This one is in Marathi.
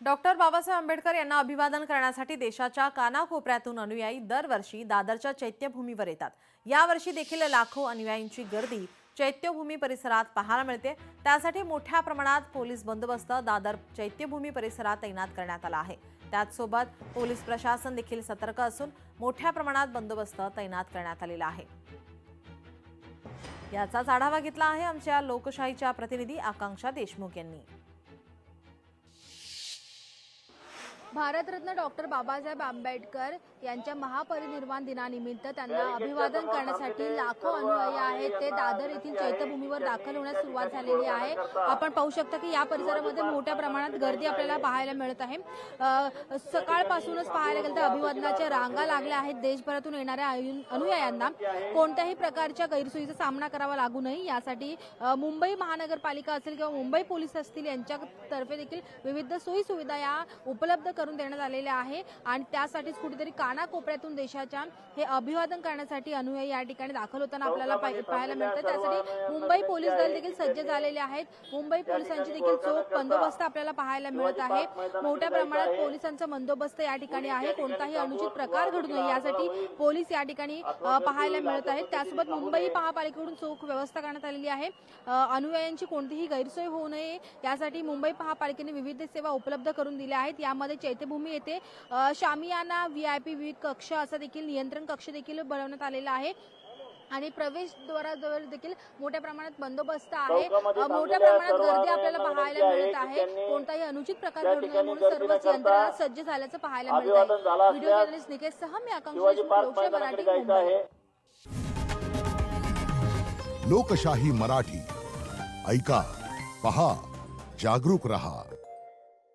डॉक्टर बाबासाहेब आंबेडकर यांना अभिवादन करण्यासाठी देशाच्या कानाकोपऱ्यातून अनुयायी दरवर्षी दादरच्या चैत्यभूमीवर येतात। यावर्षी देखील लाखो अनुयायींची गर्दी चैत्यभूमी परिसरात पाहायला मिळते। त्यासाठी मोठ्या प्रमाणात पोलीस बंदोबस्त दादर चैत्यभूमी परिसरात तैनात करण्यात आला आहे। त्याचसोबत पोलीस प्रशासन देखील सतर्क असून मोठ्या प्रमाणात बंदोबस्त तैनात करण्यात आलेला आहे। याचाच आढावा घेतला आहे आमच्या लोकशाहीच्या प्रतिनिधी आकांक्षा देशमुख यांनी। भारतरत्न डॉक्टर बाबासाहेब आंबेडकर यांच्या महापरिनिर्वाण दिनानिमित्त त्यांना अभिवादन करण्यासाठी लाखो अनुयायी आहेत ते दादर येथील चैत्यभूमीवर दाखल होण्यास सुरुवात झालेली आहे। आपण पाहू शकता की या परिसरामध्ये मोठ्या प्रमाणात गर्दी आपल्याला पाहायला मिळत आहे। सकाळपासूनच पाहायला गेलं तर अभिवादनाच्या रांगा लागल्या आहेत। देशभरातून येणाऱ्या अनुयायांना कोणत्याही प्रकारच्या गैरसोयीचा सामना करावा लागू नये यासाठी मुंबई महानगरपालिका असेल किंवा मुंबई पोलीस असतील यांच्यातर्फे देखील विविध सोयी सुविधा या उपलब्ध करून देण्यात आलेल्या आहे। आणि त्यासाठीच कुठेतरी कानाकोपऱ्यातून देशाच्या हे अभिवादन करण्यासाठी अनुयायी या ठिकाणी दाखल होताना आपल्याला पाहायला मिळतं। त्यासाठी मुंबई पोलीस दल देखील सज्ज झालेले आहेत। मुंबई पोलिसांची देखील चोख बंदोबस्त आपल्याला पाहायला मिळत आहे। मोठ्या प्रमाणात पोलिसांचा बंदोबस्त या ठिकाणी आहे। कोणताही अनुचित प्रकार घडू नये यासाठी पोलीस या ठिकाणी पाहायला मिळत आहेत। त्यासोबत मुंबई महापालिकेकडून चोख व्यवस्था करण्यात आलेली आहे। अनुयायांची कोणतीही गैरसोय होऊ नये यासाठी मुंबई महापालिकेने विविध सेवा उपलब्ध करून दिल्या आहेत। यामध्ये चैत्यभूमी येथे शामियाना व्हीआयपी विविध कक्ष असा देखील नियंत्रण कक्ष देखील बनवण्यात आलेला आहे आणि प्रवेशद्वाराजवळ देखील मोठ्या प्रमाणात बंदोबस्त आहे। मोठ्या प्रमाणात गर्दी आपल्याला पाहायला मिळत आहे। कोणताही अनुचित प्रकार घडू नये म्हणून सर्वच यंत्रणा सज्ज झाल्याचं पाहायला मिळत आहे। व्हिडिओ जर्नलिस्ट निकेश सह मी आकांक्षा देशमुख, लोकशाही मराठी, मुंबई। लोकशाही मराठी ऐका, पहा, जागरूक रहा।